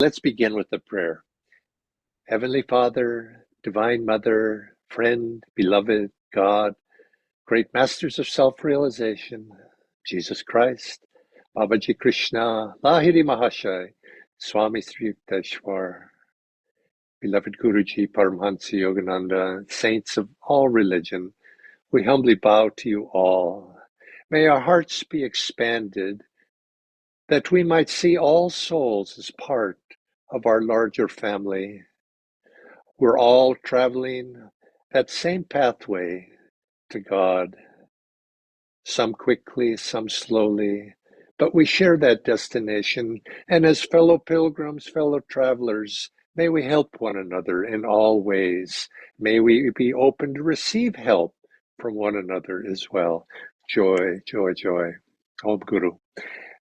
Let's begin with a prayer. Heavenly Father, Divine Mother, friend, beloved God, great masters of self-realization, Jesus Christ, Babaji Krishna, Lahiri Mahashai, Swami Sri Yukteswar, beloved Guruji, Paramhansa Yogananda, saints of all religion, we humbly bow to you all. May our hearts be expanded that we might see all souls as part of our larger family. We're all traveling that same pathway to God, some quickly, some slowly, but we share that destination. And as fellow pilgrims, fellow travelers, may we help one another in all ways. May we be open to receive help from one another as well. Joy, joy, joy. Om Guru.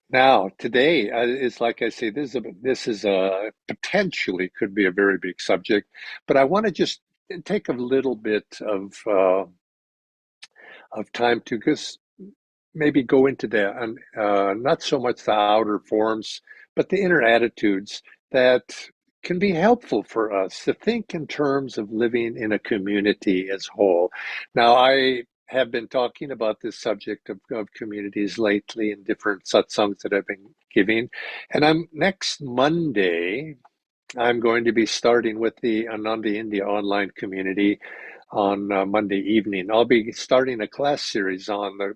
Now, today is like I say, this is a potentially could be a very big subject, but I want to just take a little bit of time to just maybe go into that, and not so much the outer forms, but the inner attitudes that can be helpful for us to think in terms of living in a community as whole. Now, I have been talking about this subject of communities lately in different satsangs that I've been giving, and next Monday. I'm going to be starting with the Ananda India online community on Monday evening. I'll be starting a class series on the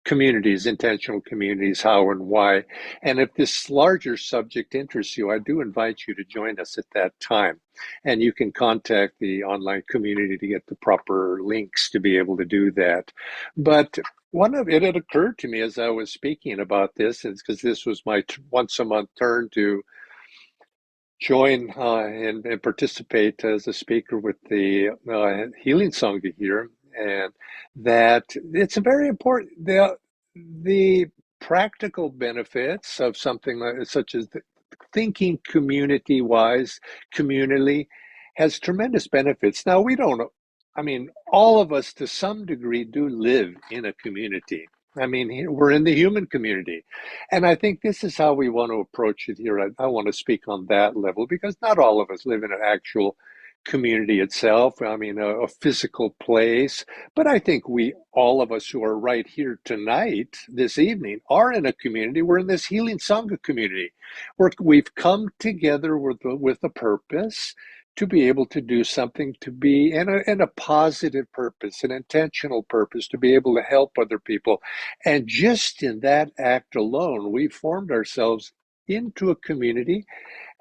communities, intentional communities, how and why. And if this larger subject interests you, I do invite you to join us at that time. And you can contact the online community to get the proper links to be able to do that. But it had occurred to me as I was speaking about this, is because this was my once a month turn to join and participate as a speaker with the Healing Sangha here, and that it's a very important the practical benefits of something such as thinking community wise, communally, has tremendous benefits. Now we don't. I mean, all of us to some degree do live in a community. I mean, we're in the human community. And I think this is how we want to approach it here. I want to speak on that level because not all of us live in an actual community itself. I mean, a physical place. But I think all of us who are right here tonight, this evening, are in a community. We're in this Healing Sangha community. We've come together with a purpose to be able to do something, to be in a positive purpose, an intentional purpose, to be able to help other people. And just in that act alone, we formed ourselves into a community,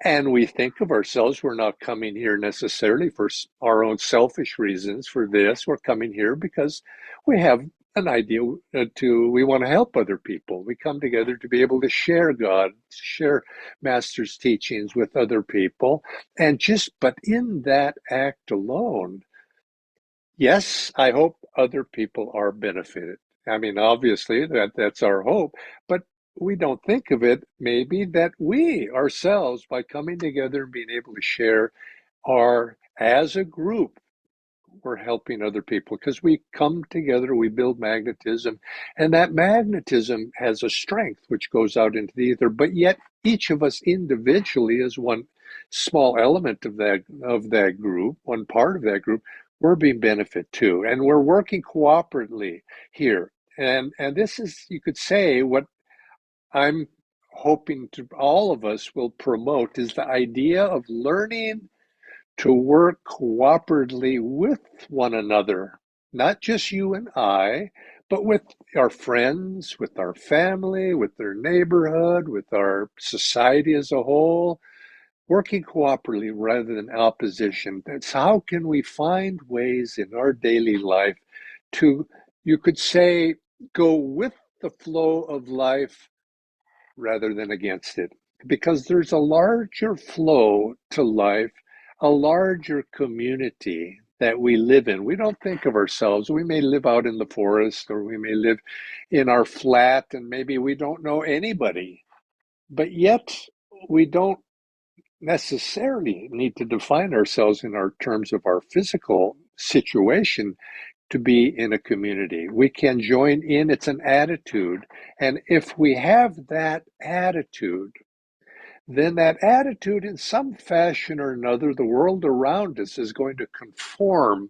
and we think of ourselves, we're not coming here necessarily for our own selfish reasons for this. We're coming here because we have an idea we want to help other people. We come together to be able to share God, share Master's teachings with other people. But in that act alone, yes, I hope other people are benefited. I mean, obviously that's our hope, but we don't think of it maybe that we ourselves, by coming together and being able to share, are as a group, we're helping other people because we come together, we build magnetism, and that magnetism has a strength which goes out into the ether. But yet, each of us individually is one small element of that group, one part of that group. We're being benefit too, and we're working cooperatively here. And this is, you could say, what I'm hoping to all of us will promote is the idea of learning to work cooperatively with one another, not just you and I, but with our friends, with our family, with their neighborhood, with our society as a whole, working cooperatively rather than opposition. That's how can we find ways in our daily life to, you could say, go with the flow of life rather than against it. Because there's a larger flow to life, a larger community that we live in. We don't think of ourselves. We may live out in the forest, or we may live in our flat, and maybe we don't know anybody. But yet, we don't necessarily need to define ourselves in our terms of our physical situation to be in a community. We can join in, it's an attitude. And if we have that attitude, then that attitude, in some fashion or another, the world around us is going to conform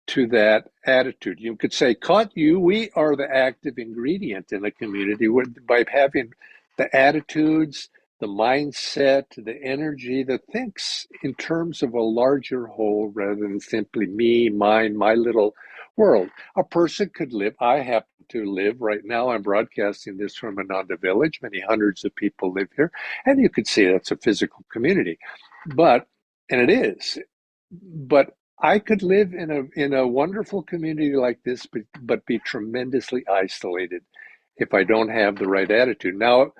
to that attitude. You could say, Kant, we are the active ingredient in a community by having the attitudes, the mindset, the energy that thinks in terms of a larger whole rather than simply me, mine, my little world. A person could live, I happen to live right now, I'm broadcasting this from Ananda village, many hundreds of people live here, and you could say that's a physical community. But, and it is, but I could live in a wonderful community like this, but be tremendously isolated if I don't have the right attitude. Now,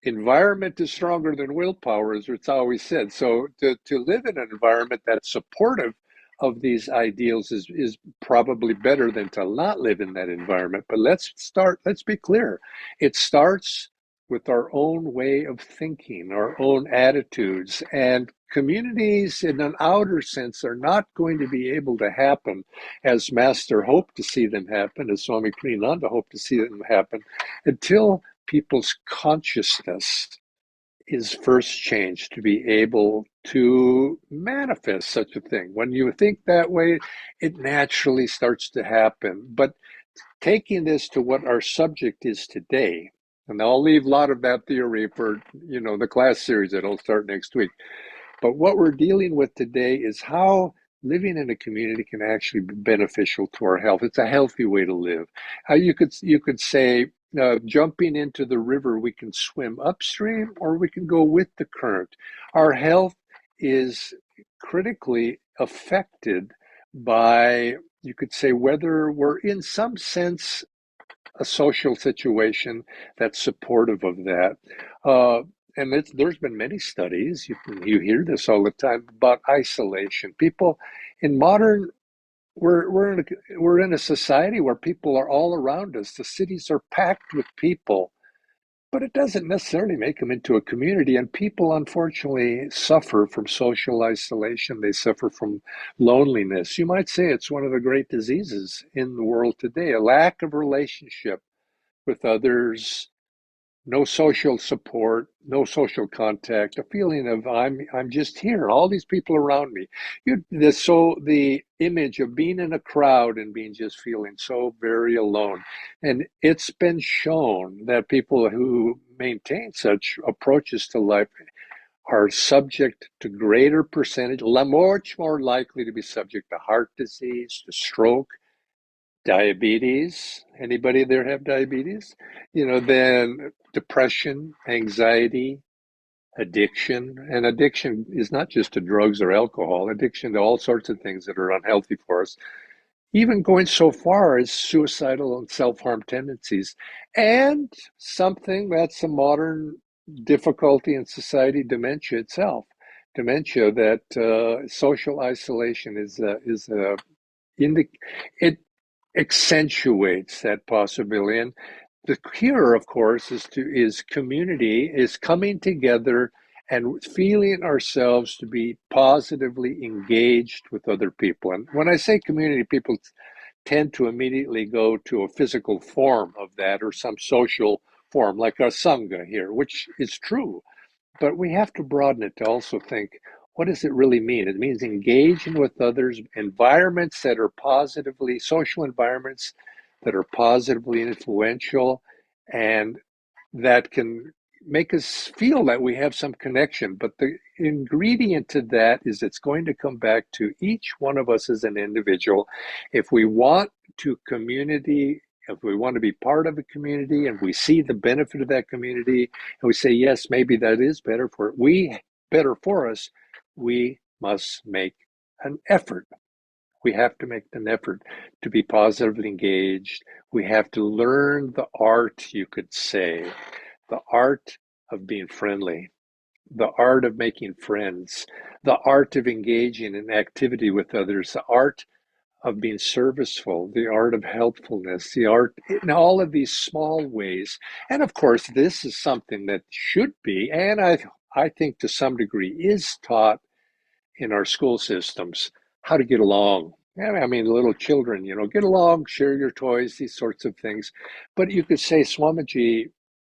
environment is stronger than willpower, as it's always said. So to live in an environment that's supportive of these ideals is probably better than to not live in that environment. But let's be clear. It starts with our own way of thinking, our own attitudes, and communities in an outer sense are not going to be able to happen as Master hoped to see them happen, as Swami Ananda hoped to see them happen, until people's consciousness is first changed to be able to manifest such a thing. When you think that way, it naturally starts to happen. But taking this to what our subject is today, and I'll leave a lot of that theory for the class series that'll start next week. But what we're dealing with today is how living in a community can actually be beneficial to our health. It's a healthy way to live. You could say, jumping into the river, we can swim upstream or we can go with the current. Our health is critically affected by, you could say, whether we're in some sense a social situation that's supportive of that. And there's been many studies, you hear this all the time, about isolation. People in modern, we're in a society where people are all around us. The cities are packed with people, but it doesn't necessarily make them into a community. And people, unfortunately, suffer from social isolation. They suffer from loneliness. You might say it's one of the great diseases in the world today, a lack of relationship with others, no social support, no social contact, a feeling of I'm just here, all these people around me. The image of being in a crowd and being just feeling so very alone. And it's been shown that people who maintain such approaches to life are subject to greater percentage, much more likely to be subject to heart disease, to stroke, diabetes. Anybody there have diabetes? Then depression, anxiety, addiction. And addiction is not just to drugs or alcohol, addiction to all sorts of things that are unhealthy for us, even going so far as suicidal and self-harm tendencies. And something that's a modern difficulty in society, dementia itself. Dementia, that social isolation is a it accentuates that possibility. And the cure, of course, is community, is coming together and feeling ourselves to be positively engaged with other people. And when I say community, people tend to immediately go to a physical form of that or some social form, like a Sangha here, which is true. But we have to broaden it to also think, what does it really mean? It means engaging with others, environments that are positively, social environments that are positively influential and that can make us feel that we have some connection. But the ingredient to that is it's going to come back to each one of us as an individual. If we want to community, if we want to be part of a community and we see the benefit of that community and we say, yes, maybe that is better for us, we must make an effort. We have to make an effort to be positively engaged. We have to learn the art, you could say, the art of being friendly, the art of making friends, the art of engaging in activity with others, the art of being serviceful, the art of helpfulness, the art in all of these small ways. And of course, this is something that should be, and I think to some degree is taught in our school systems, how to get along. I mean, little children, get along, share your toys, these sorts of things. But you could say Swamiji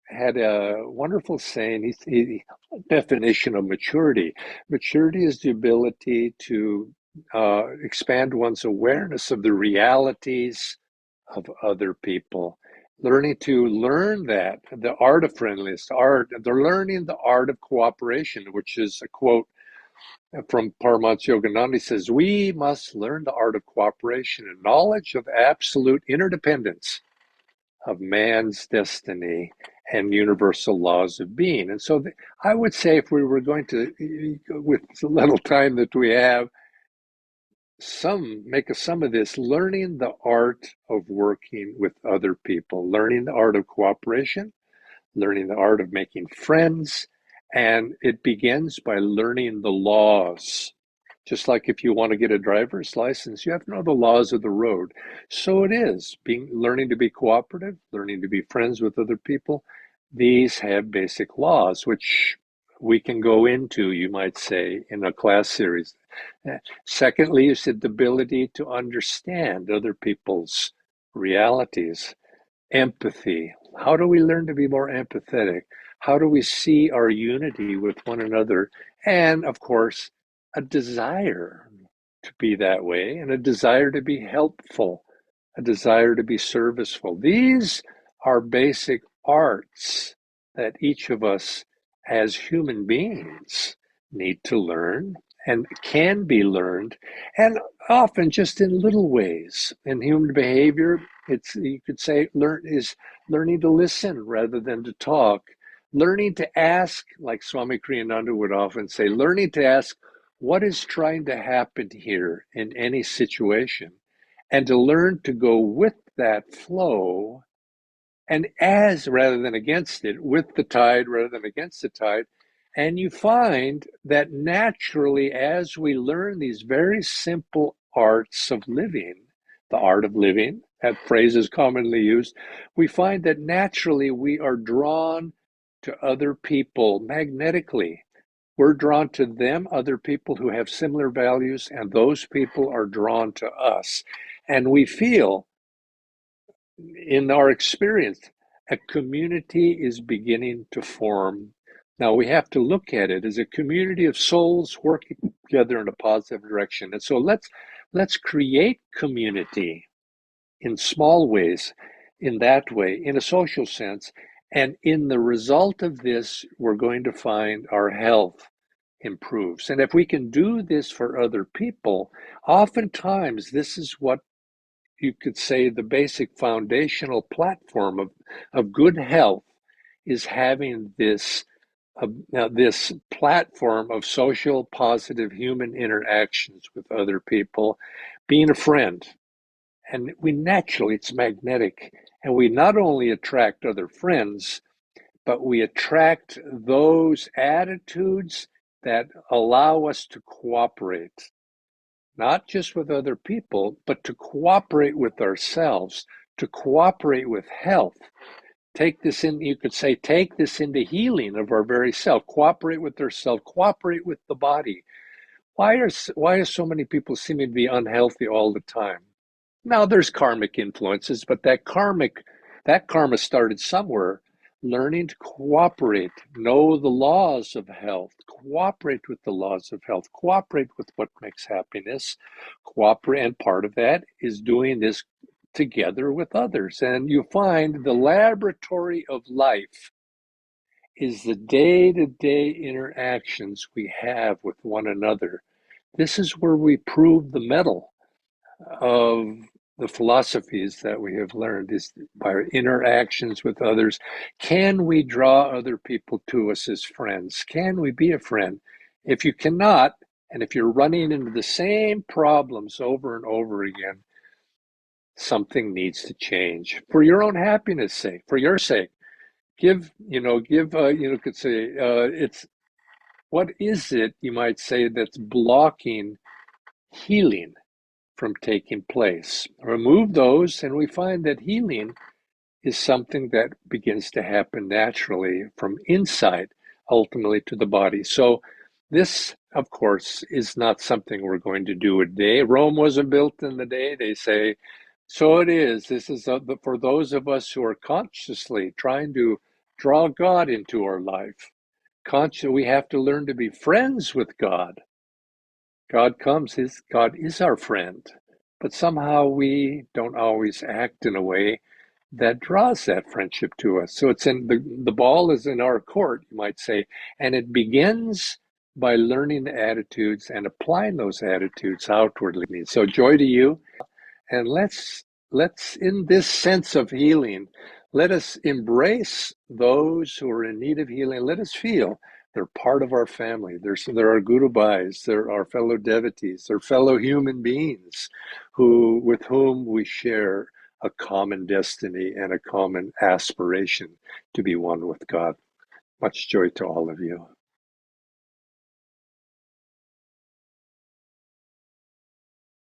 had a wonderful saying. Definition of maturity. Maturity is the ability to expand one's awareness of the realities of other people. Learning to learn that, the art of friendliness, they're learning the art of cooperation, which is a quote from Paramhansa Yogananda. He says, "We must learn the art of cooperation and knowledge of absolute interdependence of man's destiny and universal laws of being." And so I would say, if we were going to, with the little time that we have, make a sum of this: learning the art of working with other people, learning the art of cooperation, learning the art of making friends. And it begins by learning the laws. Just like if you want to get a driver's license, you have to know the laws of the road. So it is learning to be cooperative, learning to be friends with other people. These have basic laws, which we can go into, you might say, in a class series. Secondly, you said the ability to understand other people's realities. Empathy. How do we learn to be more empathetic? How do we see our unity with one another? And of course, a desire to be that way, and a desire to be helpful, a desire to be serviceful. These are basic arts that each of us as human beings need to learn and can be learned, and often just in little ways. In human behavior, you could say learning to listen rather than to talk, learning to ask, like Swami Kriyananda would often say, learning to ask what is trying to happen here in any situation, and to learn to go with that flow, and as rather than against it, with the tide rather than against the tide. And you find that naturally, as we learn these very simple arts of living, the art of living, that phrase is commonly used, we find that naturally we are drawn to other people magnetically. We're drawn to them, other people who have similar values, and those people are drawn to us. And we feel, in our experience, a community is beginning to form. Now we have to look at it as a community of souls working together in a positive direction. And so let's create community in small ways, in that way, in a social sense. And in the result of this, we're going to find our health improves. And if we can do this for other people, oftentimes this is what you could say the basic foundational platform of good health is having this platform of social positive human interactions with other people, being a friend. And we naturally, it's magnetic, and we not only attract other friends, but we attract those attitudes that allow us to cooperate, not just with other people, but to cooperate with ourselves, to cooperate with health. Take this in, you could say, take this into healing of our very self, cooperate with ourselves, cooperate with the body. Why are so many people seeming to be unhealthy all the time? Now there's karmic influences, but that karma started somewhere. Learning to cooperate, know the laws of health, cooperate with the laws of health, cooperate with what makes happiness, cooperate, and part of that is doing this together with others. And you find the laboratory of life is the day-to-day interactions we have with one another. This is where we prove the mettle of the philosophies that we have learned, is by our interactions with others. Can we draw other people to us as friends? Can we be a friend? If you cannot, and if you're running into the same problems over and over again, something needs to change for your own happiness sake, for your sake. Could say, it's, what is it, you might say, that's blocking healing from taking place? Remove those, and we find that healing is something that begins to happen naturally from inside, ultimately to the body. So this, of course, is not something we're going to do a day. Rome wasn't built in a day, they say. So it is. This is for those of us who are consciously trying to draw God into our life. We have to learn to be friends with God. God is our friend, but somehow we don't always act in a way that draws that friendship to us. So the ball is in our court, you might say, and it begins by learning the attitudes and applying those attitudes outwardly. So joy to you. And let's in this sense of healing, let us embrace those who are in need of healing. Let us feel they're part of our family. They're our gurubhais, they're our fellow devotees, they're fellow human beings with whom we share a common destiny and a common aspiration to be one with God. Much joy to all of you.